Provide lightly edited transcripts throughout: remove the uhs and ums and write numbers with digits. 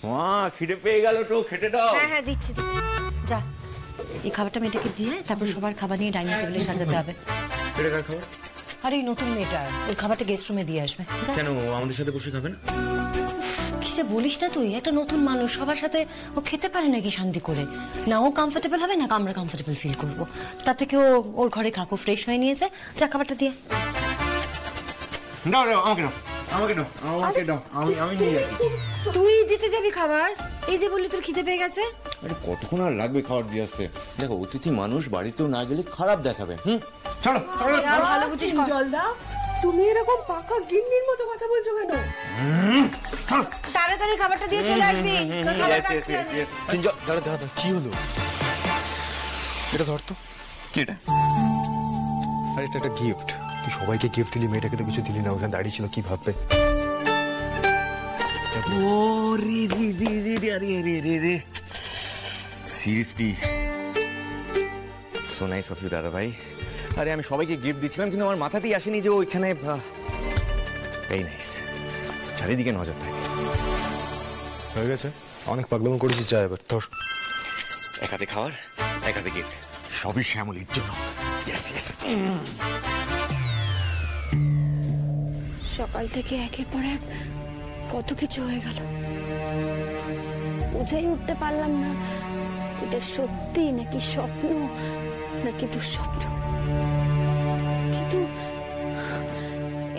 মা খিদে পেয়ে গেল, তো খেতে দাও। হ্যাঁ হ্যাঁ দিচ্ছি দিচ্ছি। যা এই খাবারটা মেয়েটাকে দিয়ে তারপর সবার খাবার নিয়ে ডাইনিং টেবিলে সাজাতে হবে। এটা কার খাবার? আরে এই নতুন মেয়েটার, ওর খাবারটা গেস্ট রুমে দিয়ে আসবে। কেন আমাদের সাথে বসে খাবে না? কি যে বলিস না তুই, একটা নতুন মানুষ, সবার সাথে ও খেতে পারে নাকি শান্তি করে? না ও কমফোর্টেবল হবে না আমরা কমফোর্টেবল ফিল করবো। তার থেকে ও ওর ঘরে খাকো, ফ্রেশ হয়ে নিয়েছে। যা খাবারটা দিয়ে দাও দাও, আমাকে দাও, আমাকে দাও, আমাকে দাও, আমি নিয়ে যাচ্ছি। তুই দিতে যাবি খাবার? এই যে বললি তোর খিদে পেয়ে গেছে। আরে কতক্ষণ আর লাগবে খাবার দিয়ে আসতে? দেখো অতিথি মানুষ বাড়িতেও না গেলে খারাপ দেখাবে। চলো ভালো বুঝিস। জল দাও। তুমি এরকম পাকা গিন্নির মতো কথা বলছো কেন? তাড়াতাড়ি খাবারটা দিয়ে চলে আসবি। দাঁড়া দাঁড়া, কি হলো? এটা ধর তো। কি এটা? আরে এটা একটা গিফট। তুই সবাইকে গিফট দিলি, মেয়েটাকে তো কিছু দিলি না। ওখানে দাঁড়িয়ে ছিল, কি ভাববে? Seriously so nice of you দাদা ভাই। আরে আমি সবাইকে গিফট দিচ্ছিলাম কিন্তু আমার মাথাতেই আসেনি যে ওইখানে এই নাইস, চারিদিকে নজর থাকে। হয়ে গেছে, অনেক পাগলামো করেছি। চা এবার তোর। এক হাতে খাবার, এক হাতে গিফট, সবই শ্যামলীর জন্য। সকাল থেকে একের পর এক কত কিছু হয়ে গেল, বুঝেই উঠতে পারলাম না এটা সত্যি নাকি স্বপ্ন নাকি দুঃস্বপ্ন। কিন্তু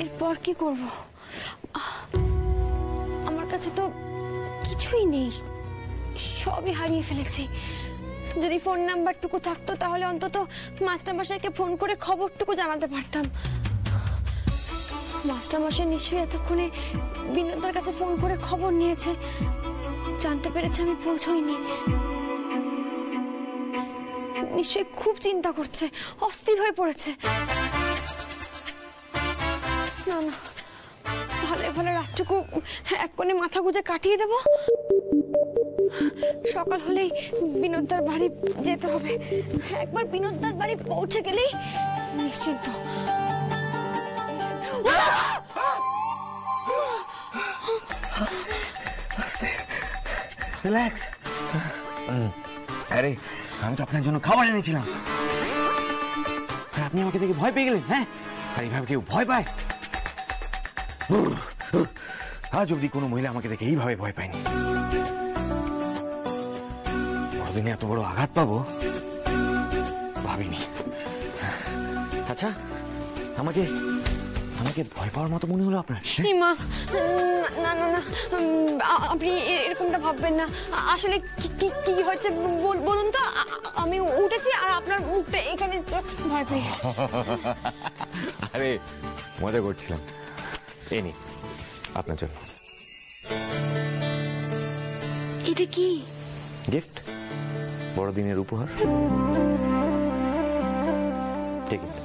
এরপর কি করব? আমার কাছে তো কিছুই নেই, সবই হারিয়ে ফেলেছি। যদি ফোন নাম্বারটুকু থাকতো তাহলে অন্তত মাস্টারমশাইকে ফোন করে খবরটুকু জানাতে পারতাম। মাস্টারমশাই নিশ্চয়ই এতক্ষণে বিনোদার কাছে ফোন করে খবর নিয়েছে, জানতে পেরেছে আমি পৌঁছইনি। নিশ্চয়ই খুব চিন্তা করছে, অস্থির হয়ে পড়েছে। না না, ভালো ভালো রাতটুকু এক কোণে মাথা গুঁজে কাটিয়ে দেব। সকাল হলেই বিনোদার বাড়ি যেতে হবে। একবার বিনোদার বাড়ি পৌঁছে গেলেই নিশ্চিন্ত। রিল্যাক্স। আরে আমি তো আপনার জন্য খাবার এনেছিলাম, আর আপনি আমাকে দেখে ভয় পেয়ে গেলেন। হ্যাঁ, আর এইভাবে কেউ ভয় পায়? আজ অব্দি কোনো মহিলা আমাকে দেখে এইভাবে ভয় পায়নি। বড়দিনে এত বড় আঘাত পাবো ভাবিনি। আচ্ছা, আমাকে আমাকে ভয় পাওয়ার মতো মনে হলো আপনার? মা না না না, আপনি এরকমটা ভাববেন না। আসলে কি হয়েছে বলুন তো। আমি উঠেছি আর আপনার মুখটা এখানে ভয় পেয়ে। আরে মজা করছিলাম। এই নিন আপনার জন্য। এটা কি? গিফট, বড়দিনের উপহার। ঠিক আছে।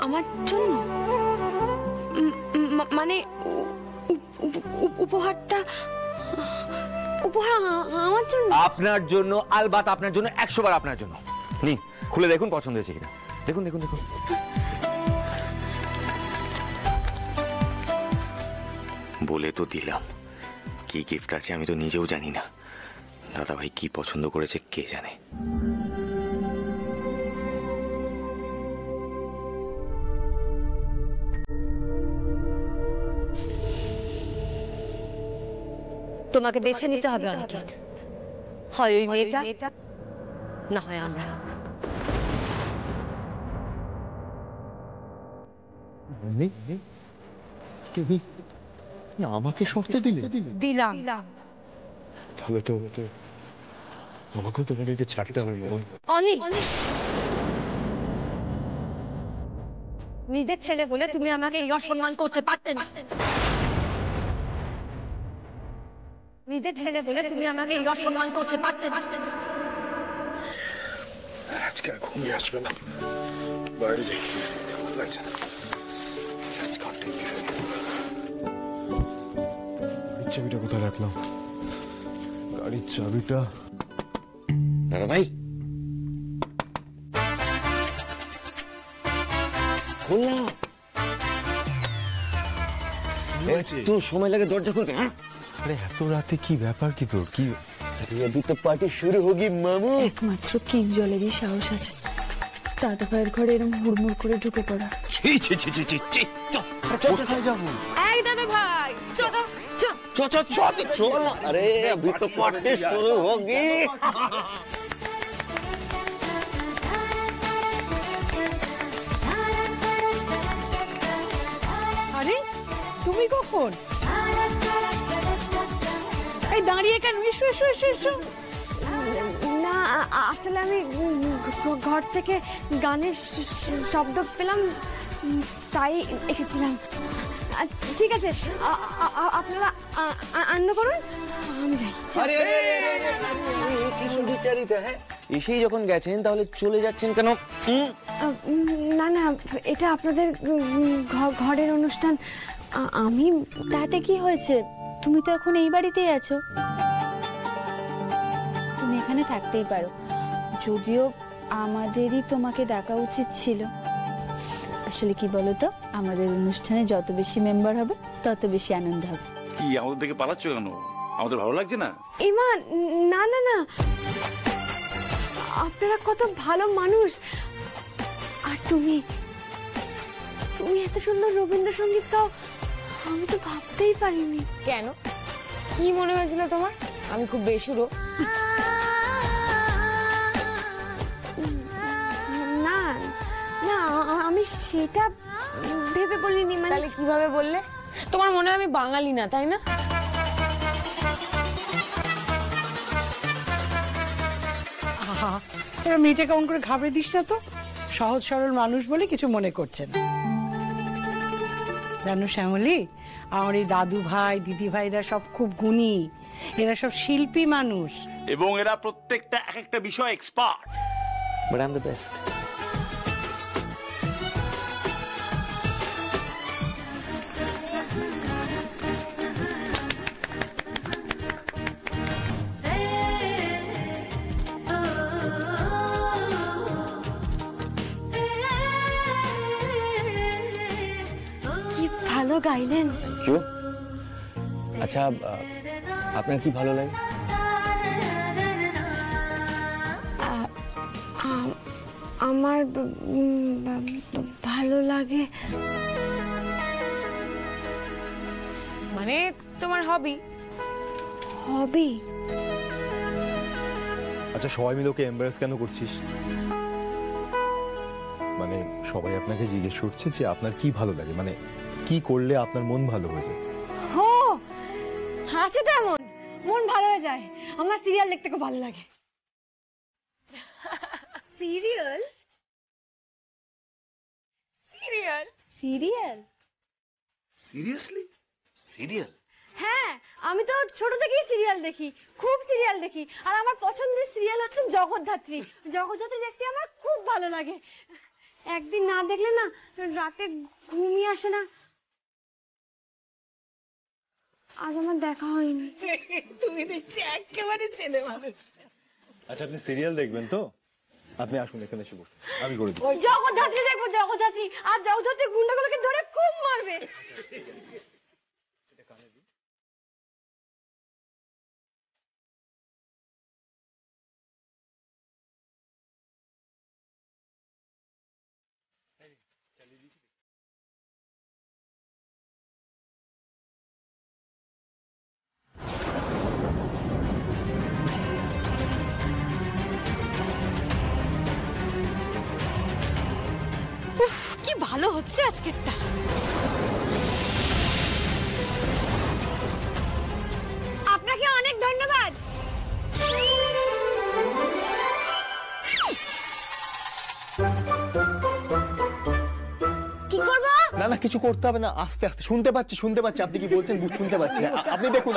আমার জন্য? মানে উপহারটা উপহার আমার জন্য? আপনার জন্য, আলবাত আপনার জন্য, 100 বার আপনার জন্য। নিন, খুলে দেখুন পছন্দ হয়েছে কিনা। দেখুন দেখুন দেখুন। বলে তো দিলাম কি গিফট আছে আমি তো নিজেও জানি না। দাদা ভাই কি পছন্দ করেছে কে জানে। তোমাকে বেছে নিতে হবে অনিকেত, হয় ওই মেয়েটা না হয় আমরা। তুমি আমাকে শর্ত দিলে? দিলাম। তাহলে তো আমাকেও তোমাদেরকে ছাড়তে হবে। অনিক, নিজের ছেলে বলে তুমি আমাকে এই অসম্মান করতে পারতে না। নিজের ছেলে বলে তুমি আমাকে এই অসম্মান করতে পারতে না। আজকে আর ঘুমিয়ে আসবে না, বাইরে যাই, ভালো লাগছে না। Just cut take this. গাড়ির চাবিটা কোথায় রাখলাম? গাড়ির চাবিটা। দাদা ভাই খোলা। একটু সময় লাগে দরজা খুলতে। হ্যাঁ আরে এত রাতে কি ব্যাপার, কি তোর কি? अभी तो पार्टी शुरू होगी मामू। একমাত্র কিঞ্জলেরই সাহস আছে দাদা ভাইয়ের ঘরে এরকম হুড়মুড় করে ঢুকে পড়া। ছি ছি ছি ছি ছি, কোথায় যাবো? এই দাদা ভাই চলো चल। अरे अभी तो पार्टी शुरू होगी। আরে তুমি কখন? এই দাঁড়িয়ে কেন? এসো এসো এসো এসো। না আসলে আমি ঘর থেকে গানের শব্দ পেলাম, তাই এসেছিলাম। ঠিক আছে আপনারা আনন্দ করুন, আমি যাই। আরে আরে কি সুবিচারিতা হ্যাঁ, এসেই যখন গেছেন তাহলে চলে যাচ্ছেন কেন? না না, এটা আপনাদের ঘরের অনুষ্ঠান। আমি তাতে কি হয়েছে? তুমি তো এখন এই বাড়িতেই আছো, তুমি এখানে থাকতেই পারো। যদিও আমাদেরই তোমাকে ডাকা উচিত ছিল। আসলে কি বলো তো, আমাদের অনুষ্ঠানে যত বেশি মেম্বার হবে তত বেশি আনন্দ হবে। কি আমাদের থেকে পালাচ্ছ কেন? আমাদের ভালো লাগছে না? ইমা না না না, আপনারা কত ভালো মানুষ। আর তুমি এত সুন্দর রবীন্দ্রসঙ্গীত গাও, আমি তো ভাবতেই পারিনি। কেন, কি মনে হয়েছিল তোমার আমি খুব বেসুরো? না না, আমি সেটা ভেবে বলিনি। মানে তাহলে কিভাবে বললে? তোমার মনে হয় আমি বাঙালি না, তাই না? আহা, এরা মেয়েটা কেমন করে ঘাবড়ে দিস না তো। সহজ সরল মানুষ বলে কিছু মনে করছে না। জানো শ্যামলী, আমার এই দাদু ভাই দিদি ভাইরা সব খুব গুণী, এরা সব শিল্পী মানুষ। এবং এরা প্রত্যেকটা এক একটা বিষয় expert. But I'm the best. কি ভালো গাইলেন। क्यों? अच्छा, আপনার কি ভালো লাগে? আমার ভালো লাগে মানে তোমার হবি? হবি? আচ্ছা সবাই মিলে ওকে এম্বারেস কেন করছিস? মানে সবাই আপনাকে জিজ্ঞেস করছে যে আপনার কি ভালো লাগে, মানে কি করলে আপনার মন ভালো হয়ে যায়। হো আছে তো এমন, মন ভালো হয়ে যায়। আমার সিরিয়াল দেখতে খুব ভালো লাগে। Serial? Serial? Serial? Seriously? Serial? হ্যাঁ, আমি তো ছোট থেকেই সিরিয়াল দেখি, খুব সিরিয়াল দেখি। আর আমার পছন্দের সিরিয়াল হচ্ছে জগদ্ধাত্রী। জগদ্ধাত্রী দেখতে আমার খুব ভালো লাগে। একদিন না দেখলে না রাতে ঘুমিয়ে আসে না। আজ আমার দেখা হয়নি। তুমি দেখছি একেবারে ছেলে মানুষ। আচ্ছা আপনি সিরিয়াল দেখবেন তো, আপনি আসুন এখানে এসে বসুন, আমি করে দিই। জগদ্ধাত্রী দেখবো, জগদ্ধাত্রী। আর জগদ্ধাত্রীর গুন্ডাগুলোকে ধরে খুব মারবে। উফ, কি ভালো হচ্ছে আজকেরটা। আপনাকে অনেক ধন্যবাদ। কি করব? না না কিছু করতে হবে না, আস্তে আস্তে। শুনতে পাচ্ছি আপনি কি বলছেন শুনতে পাচ্ছি। আপনি দেখুন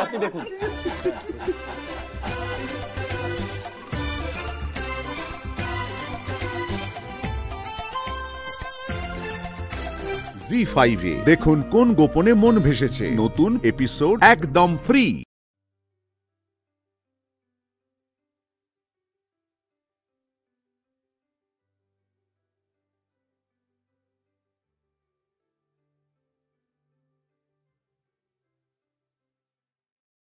জি5 এ দেখুন কোন গোপনে মন ভেসেছে নতুন এপিসোড একদম ফ্রি।